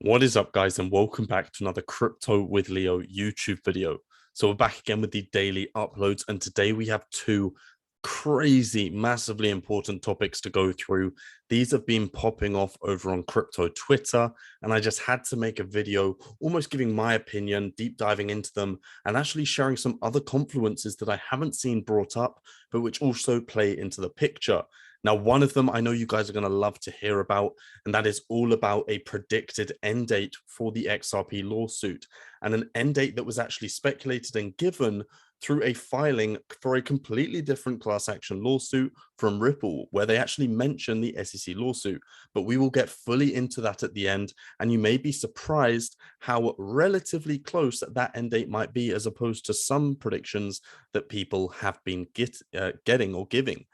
What is up, guys, and welcome back to another Crypto with Leo YouTube video. So we're back again with the daily uploads, and today we have two crazy, massively important topics to go through. These have been popping off over on crypto Twitter, and I just had to make a video almost giving my opinion, deep diving into them, and actually sharing some other confluences that I haven't seen brought up, but which also play into the picture. Now, one of them I know you guys are going to love to hear about, and that is all about a predicted end date for the XRP lawsuit, and an end date that was actually speculated and given through a filing for a completely different class action lawsuit from Ripple, where they actually mention the SEC lawsuit. But we will get fully into that at the end, and you may be surprised how relatively close that end date might be, as opposed to some predictions that people have been getting or giving.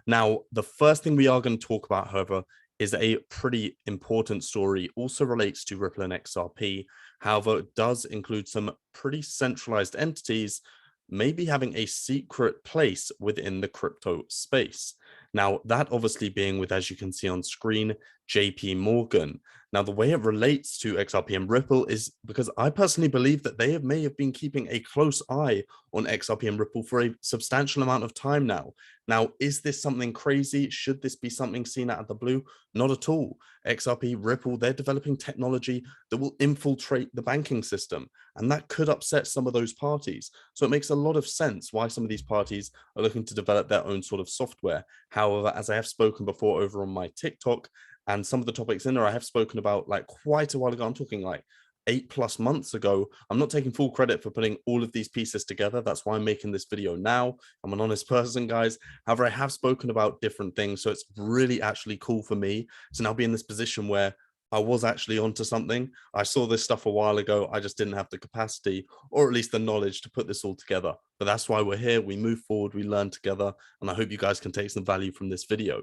Now, the first thing we are going to talk about, however, is a pretty important story, also relates to Ripple and XRP. However, it does include some pretty centralized entities maybe having a secret place within the crypto space. Now, that obviously being with, as you can see on screen, JPMorgan. Now, the way it relates to XRP and Ripple is because I personally believe that they may have been keeping a close eye on XRP and Ripple for a substantial amount of time now. Now, is this something crazy? Should this be something seen out of the blue? Not at all. XRP, Ripple, they're developing technology that will infiltrate the banking system, and that could upset some of those parties. So it makes a lot of sense why some of these parties are looking to develop their own sort of software. However, as I have spoken before over on my TikTok, and some of the topics in there I have spoken about like quite a while ago, I'm talking like 8+ months ago. I'm not taking full credit for putting all of these pieces together. That's why I'm making this video now. I'm an honest person, guys. However, I have spoken about different things, so it's really actually cool for me to now be in this position where I was actually onto something. I saw this stuff a while ago. I just didn't have the capacity, or at least the knowledge, to put this all together. But that's why we're here. We move forward, we learn together, and I hope you guys can take some value from this video.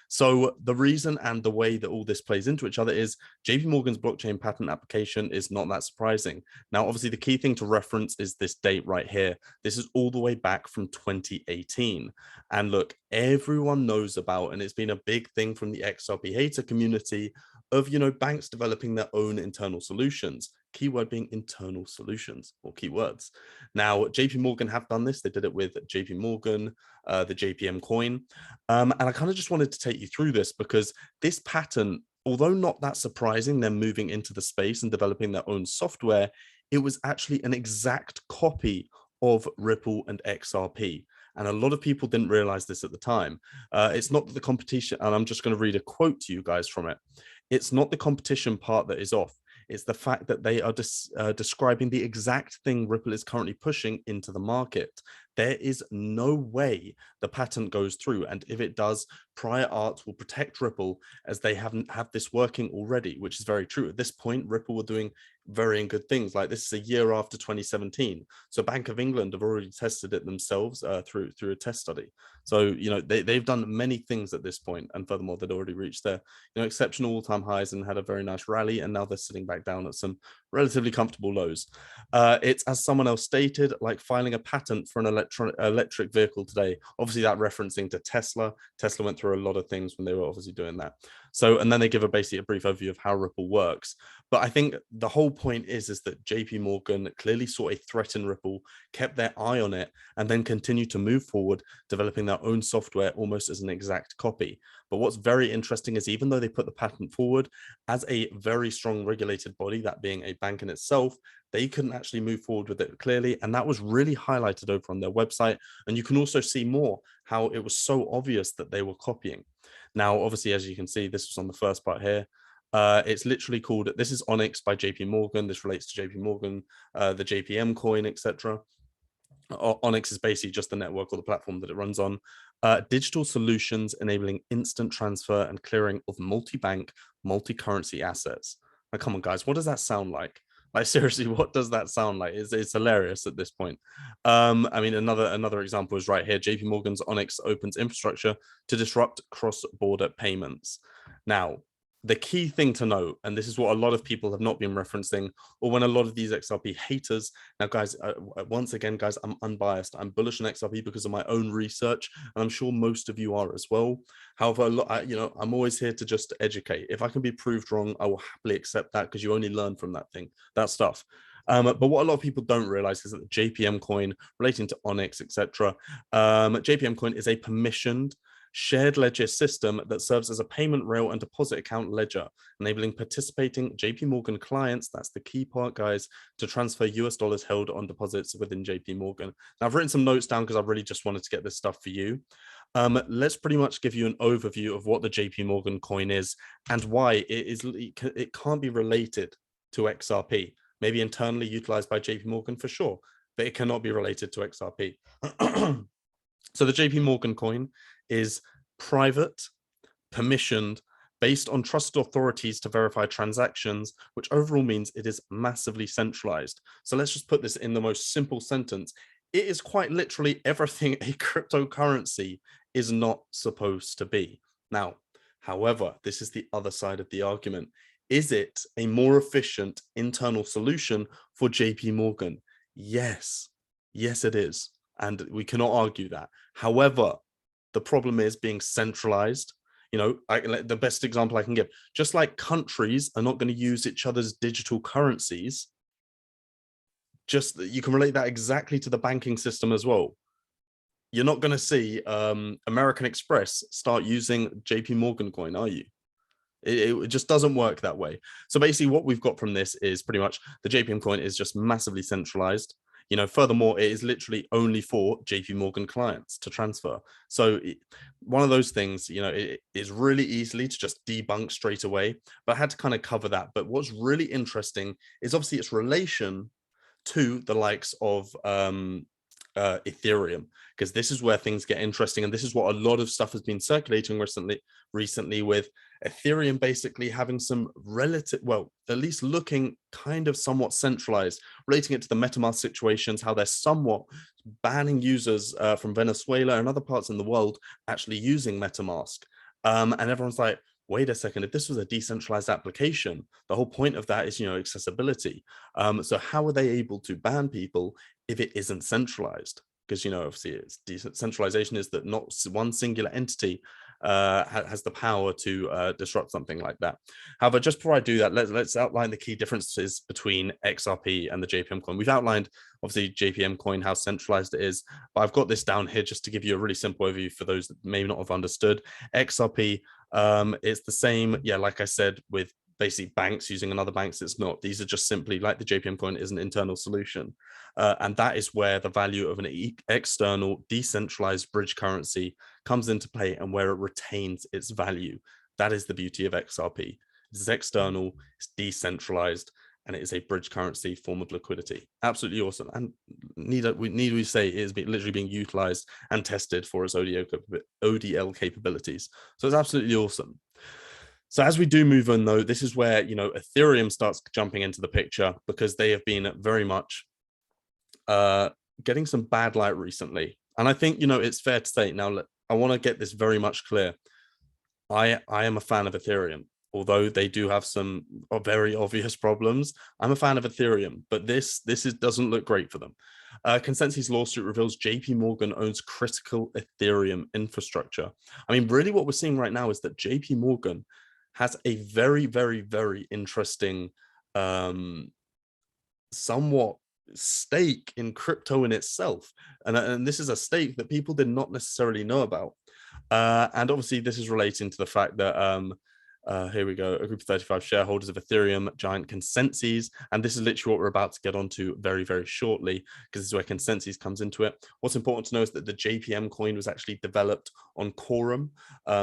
So the reason and the way that all this plays into each other is JPMorgan's blockchain patent application is not that surprising. Now, obviously, the key thing to reference is this date right here. This is all the way back from 2018. And look, everyone knows about, and it's been a big thing from the XRP hater community of, banks developing their own internal solutions. Keyword being internal solutions, or keywords. Now, JP Morgan have done this. They did it with JP Morgan, the JPM coin. And I kind of just wanted to take you through this because this patent, although not that surprising, they're moving into the space and developing their own software, it was actually an exact copy of Ripple and XRP. And a lot of people didn't realize this at the time. It's not that the competition, and I'm just going to read a quote to you guys from it. It's not the competition part that is off. It's the fact that they are describing the exact thing Ripple is currently pushing into the market. There is no way the patent goes through. And if it does, prior art will protect Ripple, as they haven't have this working already, which is very true. At this point, Ripple were doing very good things. Like, this is a year after 2017. So Bank of England have already tested it themselves through a test study. So, they've done many things at this point. And furthermore, they'd already reached their exceptional all-time highs and had a very nice rally. And now they're sitting back down at some relatively comfortable lows. It's, as someone else stated, like filing a patent for an electric vehicle today. Obviously, that referencing to Tesla. Tesla went through a lot of things when they were obviously doing that. So, and then they give basically a brief overview of how Ripple works. But I think the whole point is that JP Morgan clearly saw a threat in Ripple, kept their eye on it, and then continued to move forward, developing their own software almost as an exact copy. But what's very interesting is, even though they put the patent forward as a very strong regulated body, that being a bank in itself, they couldn't actually move forward with it clearly. And that was really highlighted over on their website. And you can also see more how it was so obvious that they were copying. Now, obviously, as you can see, this was on the first part here. It's literally called, this is Onyx by JP Morgan. This relates to JP Morgan, the JPM coin, etc. Onyx is basically just the network or the platform that it runs on. Digital solutions enabling instant transfer and clearing of multi-bank, multi-currency assets. Now, come on, guys, what does that sound like? Like, seriously, what does that sound like? It's hilarious at this point. I mean, another example is right here. JP Morgan's Onyx opens infrastructure to disrupt cross-border payments. Now, the key thing to note, and this is what a lot of people have not been referencing, or when a lot of these XRP haters, now guys, once again, guys, I'm unbiased. I'm bullish on XRP because of my own research, and I'm sure most of you are as well. However, I'm always here to just educate. If I can be proved wrong, I will happily accept that, because you only learn from that stuff. But what a lot of people don't realize is that the JPM coin, relating to Onyx, etc., JPM coin is a permissioned shared ledger system that serves as a payment rail and deposit account ledger, enabling participating JPMorgan clients, that's the key part, guys, to transfer US dollars held on deposits within JPMorgan. Now, I've written some notes down because I really just wanted to get this stuff for you. Let's pretty much give you an overview of what the JPMorgan coin is and why it can't be related to XRP. Maybe internally utilized by JPMorgan for sure, but it cannot be related to XRP. So the JPMorgan coin is private, permissioned, based on trusted authorities to verify transactions, which overall means it is massively centralized. So let's just put this in the most simple sentence. It is quite literally everything a cryptocurrency is not supposed to be. Now, however, this is the other side of the argument. Is it a more efficient internal solution for JPMorgan? Yes. Yes, it is. And we cannot argue that. However, the problem is being centralized. The best example I can give, just like countries are not going to use each other's digital currencies, just you can relate that exactly to the banking system as well. You're not going to see American Express start using JPMorgan coin, are you? It just doesn't work that way. So basically what we've got from this is pretty much the JPM coin is just massively centralized. Furthermore, it is literally only for JPMorgan clients to transfer. So one of those things, it is really easily to just debunk straight away, but I had to kind of cover that. But what's really interesting is obviously its relation to the likes of Ethereum, because this is where things get interesting, and this is what a lot of stuff has been circulating recently with Ethereum basically having some relative, well, at least looking kind of somewhat centralized, relating it to the MetaMask situations, how they're somewhat banning users from Venezuela and other parts in the world actually using MetaMask. And everyone's like, wait a second, if this was a decentralized application, the whole point of that is, accessibility. So how are they able to ban people if it isn't centralized? Because, obviously it's decentralization is that not one singular entity has the power to disrupt something like that. However, just before I do that, let's outline the key differences between XRP and the JPM coin. We've outlined, obviously, JPM coin, how centralized it is, but I've got this down here just to give you a really simple overview for those that may not have understood. XRP, it's the same, like I said, with basically banks using another banks. It's not. These are just simply like the JPM coin is an internal solution. And that is where the value of an external decentralized bridge currency comes into play and where it retains its value. That is the beauty of XRP. It's external, it's decentralized, and it is a bridge currency form of liquidity. Absolutely awesome. And need we say it is literally being utilized and tested for its ODL capabilities. So it's absolutely awesome. So as we do move on, though, this is where, Ethereum starts jumping into the picture, because they have been very much getting some bad light recently. And I think, it's fair to say, now, I want to get this very much clear. I am a fan of Ethereum, although they do have some very obvious problems. I'm a fan of Ethereum, but this doesn't look great for them. Consensus lawsuit reveals JPMorgan owns critical Ethereum infrastructure. I mean, really what we're seeing right now is that JPMorgan has a very, very, very interesting, somewhat stake in crypto in itself. And this is a stake that people did not necessarily know about. And obviously this is relating to the fact that, here we go, a group of 35 shareholders of Ethereum giant Consensus, and this is literally what we're about to get onto very, very shortly, because this is where Consensus comes into it. What's important to know is that the JPM coin was actually developed on Quorum,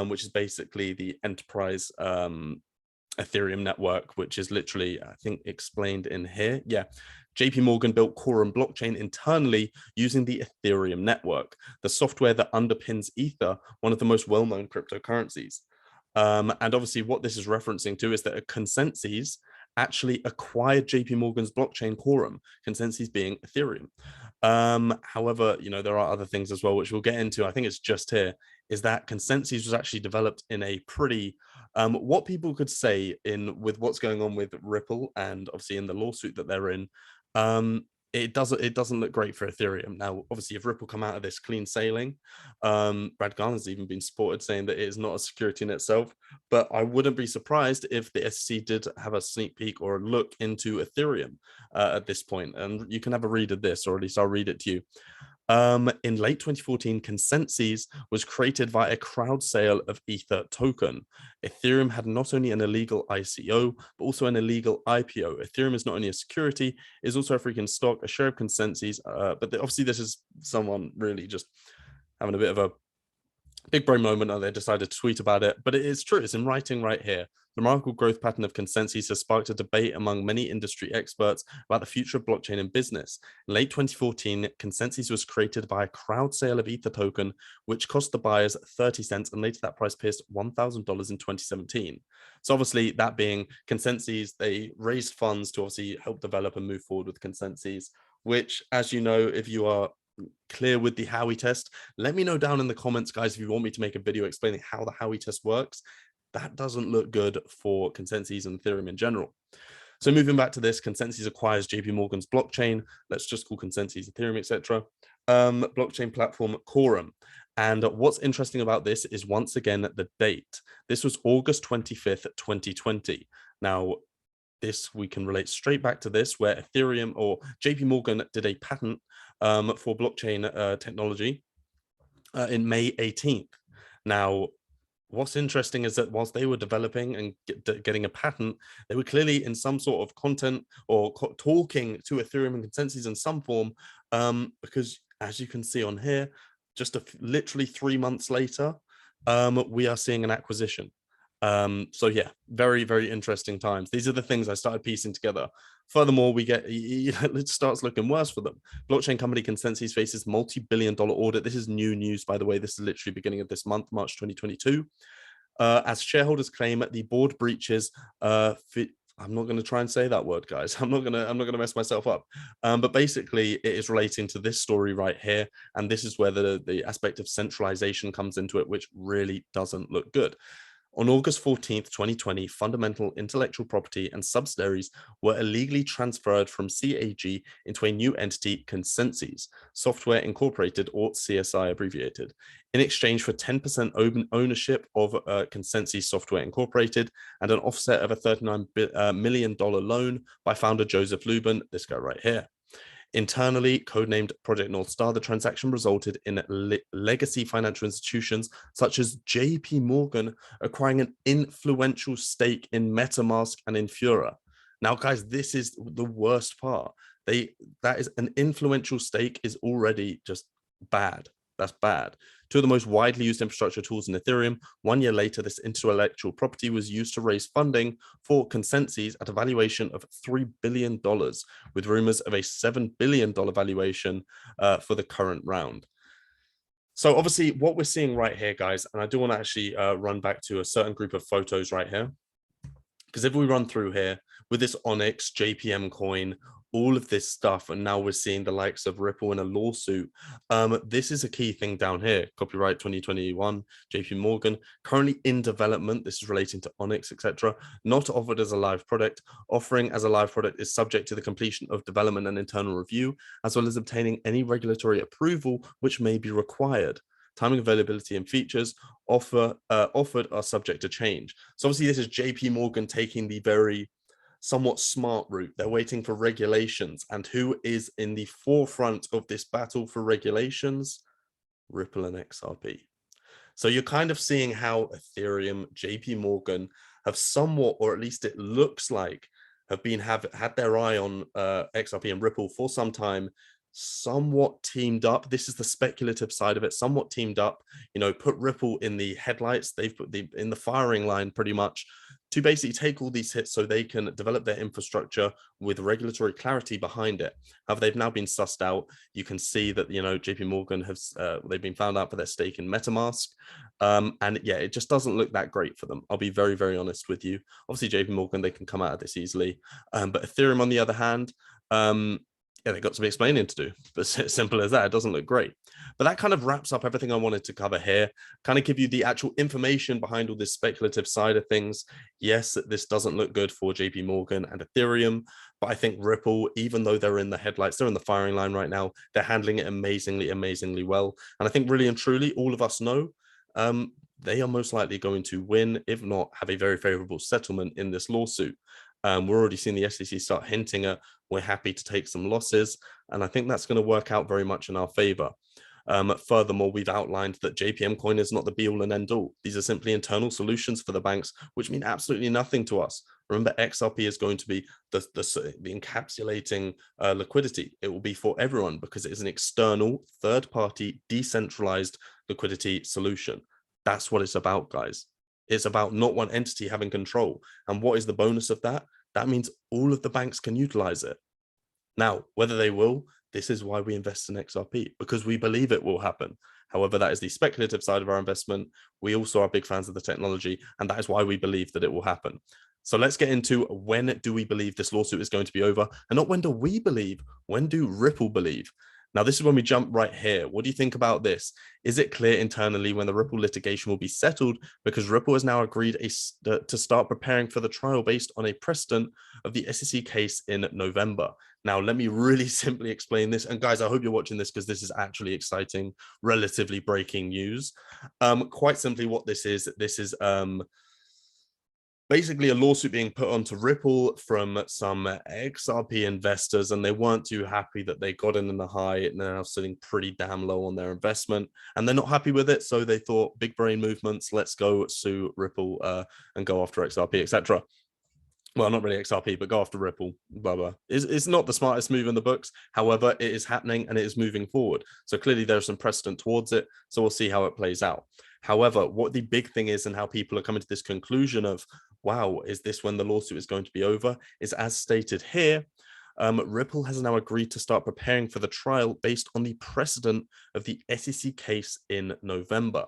which is basically the enterprise Ethereum network, which is literally, I think, explained in here. Yeah. JPMorgan built Quorum blockchain internally using the Ethereum network, the software that underpins Ether, one of the most well-known cryptocurrencies. And obviously what this is referencing to is that a Consensus actually acquired JPMorgan's blockchain Quorum, Consensus being Ethereum. However, there are other things as well, which we'll get into. I think it's just here. is that consensus was actually developed in a pretty what people could say in with what's going on with Ripple and obviously in the lawsuit that they're in. It doesn't look great for Ethereum. Now, obviously, if Ripple come out of this clean sailing, Brad Garner's even been spotted saying that it is not a security in itself. But I wouldn't be surprised if the SEC did have a sneak peek or a look into Ethereum at this point. And you can have a read of this, or at least I'll read it to you. In late 2014, Consensus was created via a crowd sale of Ether token. Ethereum had not only an illegal ICO, but also an illegal IPO. Ethereum is not only a security, it is also a freaking stock, a share of Consensus. But obviously, this is someone really just having a bit of a big brain moment, and they decided to tweet about it. But it is true. It's in writing right here. The remarkable growth pattern of Consensus has sparked a debate among many industry experts about the future of blockchain and business. In late 2014, Consensus was created by a crowd sale of Ether token, which cost the buyers 30 cents, and later that price pierced $1,000 in 2017. So obviously, that being Consensus, they raised funds to obviously help develop and move forward with Consensus, which, as you know, if you are clear with the Howey test, let me know down in the comments, guys, if you want me to make a video explaining how the Howey test works. That doesn't look good for Consensus and Ethereum in general. So moving back to this, Consensus acquires JPMorgan's blockchain. Let's just call Consensus Ethereum, etc. Blockchain platform Quorum. And what's interesting about this is, once again, the date. This was August 25th, 2020. Now, this we can relate straight back to this, where Ethereum or JPMorgan did a patent for blockchain technology in May 18th. Now, what's interesting is that whilst they were developing and getting a patent, they were clearly in some sort of content or talking to Ethereum and Consensus in some form, because as you can see on here, just literally 3 months later, we are seeing an acquisition. So yeah, very, very interesting times. These are the things I started piecing together. Furthermore, we get, it starts looking worse for them. Blockchain company Consensus faces multi-billion-dollar audit. This is new news, by the way. This is literally beginning of this month, March 2022. As shareholders claim the board breaches, I'm not going to try and say that word, guys. I'm not going to mess myself up. But basically, it is relating to this story right here, and this is where the aspect of centralization comes into it, which really doesn't look good. On August 14th, 2020, fundamental intellectual property and subsidiaries were illegally transferred from CAG into a new entity, Consensus Software Incorporated, or CSI abbreviated, in exchange for 10% ownership of Consensus Software Incorporated and an offset of a $39 million loan by founder Joseph Lubin, this guy right here. Internally, codenamed Project North Star, the transaction resulted in legacy financial institutions such as JPMorgan acquiring an influential stake in MetaMask and Infura. Now, guys, this is the worst part. That is an influential stake is already just bad. That's bad. Two of the most widely used infrastructure tools in Ethereum. 1 year later, this intellectual property was used to raise funding for Consensus at a valuation of $3 billion, with rumors of a $7 billion valuation for the current round. So obviously what we're seeing right here, guys, and I do want to actually run back to a certain group of photos right here, because if we run through here with this Onyx, JPM coin, all of this stuff, and now we're seeing the likes of Ripple in a lawsuit. This is a key thing down here. Copyright 2021, JPMorgan, currently in development. This is relating to Onyx, etc. Not offered as a live product. Offering as a live product is subject to the completion of development and internal review, as well as obtaining any regulatory approval which may be required. Timing, availability, and features offered are subject to change. So obviously this is JPMorgan taking the very somewhat smart route. They're waiting for regulations. And who is in the forefront of this battle for regulations? Ripple and XRP. So you're kind of seeing how Ethereum, JPMorgan have somewhat, or at least it looks like, have had their eye on XRP and Ripple for some time, somewhat teamed up. This is the speculative side of it, somewhat teamed up, put Ripple in the headlights. They've put in the firing line pretty much to basically take all these hits so they can develop their infrastructure with regulatory clarity behind it. However, they've now been sussed out. You can see that, JPMorgan they've been found out for their stake in MetaMask. And yeah, it just doesn't look that great for them. I'll be very, very honest with you. Obviously, JPMorgan, they can come out of this easily. But Ethereum, on the other hand, Yeah, they got some explaining to do, but simple as that. It doesn't look great. But that kind of wraps up everything I wanted to cover here, kind of give you the actual information behind all this speculative side of things. Yes, this doesn't look good for JPMorgan and Ethereum, but I think Ripple, even though they're in the headlights, they're in the firing line right now, they're handling it amazingly, amazingly well. And I think really and truly, all of us know they are most likely going to win, if not have a very favorable settlement in this lawsuit. We're already seeing the SEC start hinting at we're happy to take some losses, and I think that's going to work out very much in our favor. Furthermore, we've outlined that JPM coin is not the be all and end all. These are simply internal solutions for the banks, which mean absolutely nothing to us. Remember, XRP is going to be the encapsulating liquidity. It will be for everyone because it is an external, third-party, decentralized liquidity solution. That's what it's about, guys. It's about not one entity having control. And what is the bonus of that? That means all of the banks can utilize it. Now, whether they will, this is why we invest in XRP, because we believe it will happen. However, that is the speculative side of our investment. We also are big fans of the technology, and that is why we believe that it will happen. So let's get into when do we believe this lawsuit is going to be over, and not when do we believe, when do Ripple believe? Now, this is when we jump right here. What do you think about this? Is it clear internally when the Ripple litigation will be settled? Because Ripple has now agreed to start preparing for the trial based on a precedent of the SEC case in November. Now, let me really simply explain this. And guys, I hope you're watching this because this is actually exciting, relatively breaking news. Quite simply what this is basically a lawsuit being put onto Ripple from some XRP investors, and they weren't too happy that they got in the high and they're now sitting pretty damn low on their investment, and they're not happy with it. So they thought, big brain movements, let's go sue Ripple and go after XRP, etc. Well, not really XRP, but go after Ripple, blah, blah. It's not the smartest move in the books. However, it is happening and it is moving forward. So clearly there's some precedent towards it. So we'll see how it plays out. However, what the big thing is and how people are coming to this conclusion of, wow, is this when the lawsuit is going to be over, is as stated here, Ripple has now agreed to start preparing for the trial based on the precedent of the SEC case in November.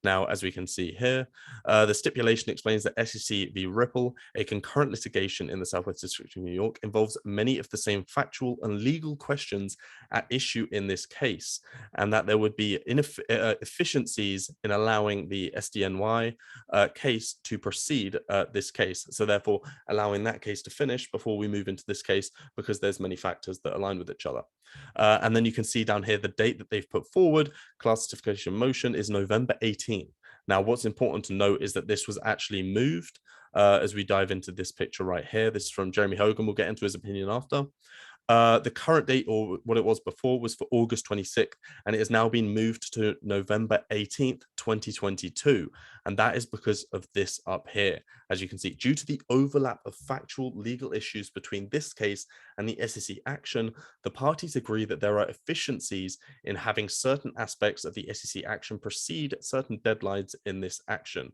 Now, as we can see here, the stipulation explains that SEC v. Ripple, a concurrent litigation in the Southwest District of New York, involves many of the same factual and legal questions at issue in this case, and that there would be efficiencies in allowing the SDNY case to proceed this case. So therefore, allowing that case to finish before we move into this case, because there's many factors that align with each other. And then you can see down here the date that they've put forward. Class certification motion is November 18th. Now, what's important to note is that this was actually moved as we dive into this picture right here. This is from Jeremy Hogan. We'll get into his opinion after. The current date, or what it was before, was for August 26th, and it has now been moved to November 18th, 2022. And that is because of this up here. As you can see, due to the overlap of factual legal issues between this case and the SEC action, the parties agree that there are efficiencies in having certain aspects of the SEC action precede certain deadlines in this action.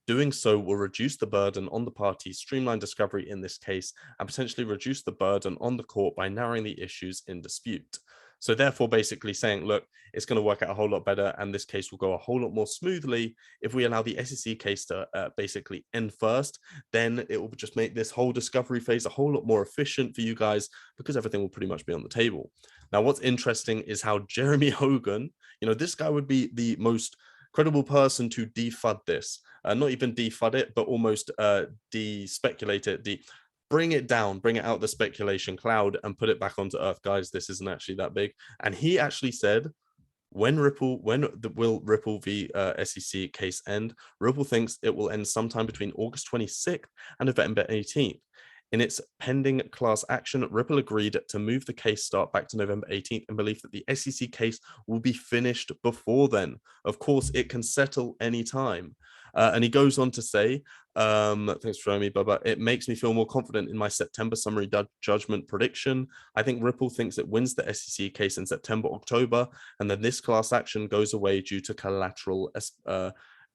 Doing so will reduce the burden on the parties, streamline discovery in this case, and potentially reduce the burden on the court by narrowing the issues in dispute. So therefore, basically saying, look, it's going to work out a whole lot better, and this case will go a whole lot more smoothly if we allow the SEC case to basically end first. Then it will just make this whole discovery phase a whole lot more efficient for you guys, because everything will pretty much be on the table. Now, what's interesting is how Jeremy Hogan, this guy would be the most credible person to defud this. Not even defud it, but almost de-speculate it, bring it down, bring it out the speculation cloud and put it back onto earth. Guys, this isn't actually that big. And he actually said, will Ripple v SEC case end? Ripple thinks it will end sometime between August 26th and November 18th. In its pending class action, Ripple agreed to move the case start back to November 18th in belief that the SEC case will be finished before then. Of course, it can settle anytime. And he goes on to say, thanks for showing me, Bubba. It makes me feel more confident in my September summary judgment prediction. I think Ripple thinks it wins the SEC case in September, October, and then this class action goes away due to collateral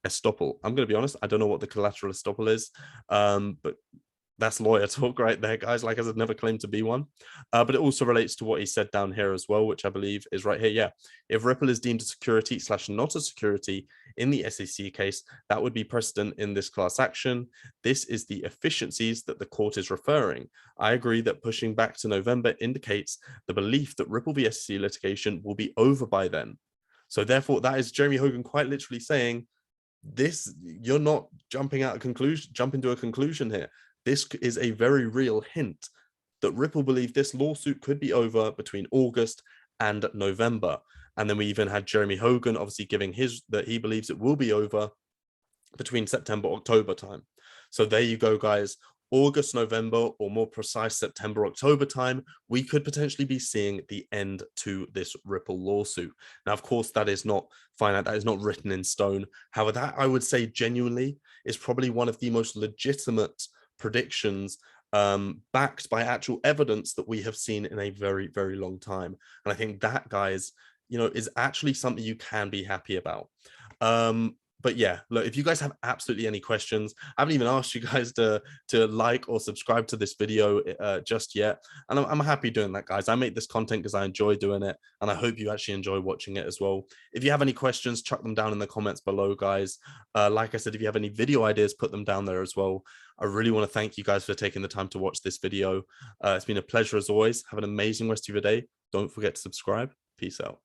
estoppel. I'm going to be honest, I don't know what the collateral estoppel is, but That's lawyer talk right there, guys. Like I said, never claimed to be one. But it also relates to what he said down here as well, which I believe is right here. Yeah. If Ripple is deemed a security / not a security in the SEC case, that would be precedent in this class action. This is the efficiencies that the court is referring. I agree that pushing back to November indicates the belief that Ripple v SEC litigation will be over by then. So therefore, that is Jeremy Hogan quite literally saying, this, you're not jumping to a conclusion here. This is a very real hint that Ripple believe this lawsuit could be over between August and November. And then we even had Jeremy Hogan obviously giving that he believes it will be over between September, October time. So there you go, guys. August, November, or more precise, September, October time, we could potentially be seeing the end to this Ripple lawsuit. Now, of course, that is not finite. That is not written in stone. However, that I would say genuinely is probably one of the most legitimate predictions backed by actual evidence that we have seen in a very, very long time. And I think that, guys, is actually something you can be happy about. But yeah, look, if you guys have absolutely any questions, I haven't even asked you guys to like or subscribe to this video just yet. And I'm happy doing that, guys. I make this content because I enjoy doing it. And I hope you actually enjoy watching it as well. If you have any questions, chuck them down in the comments below, guys. Like I said, if you have any video ideas, put them down there as well. I really want to thank you guys for taking the time to watch this video. It's been a pleasure as always. Have an amazing rest of your day. Don't forget to subscribe. Peace out.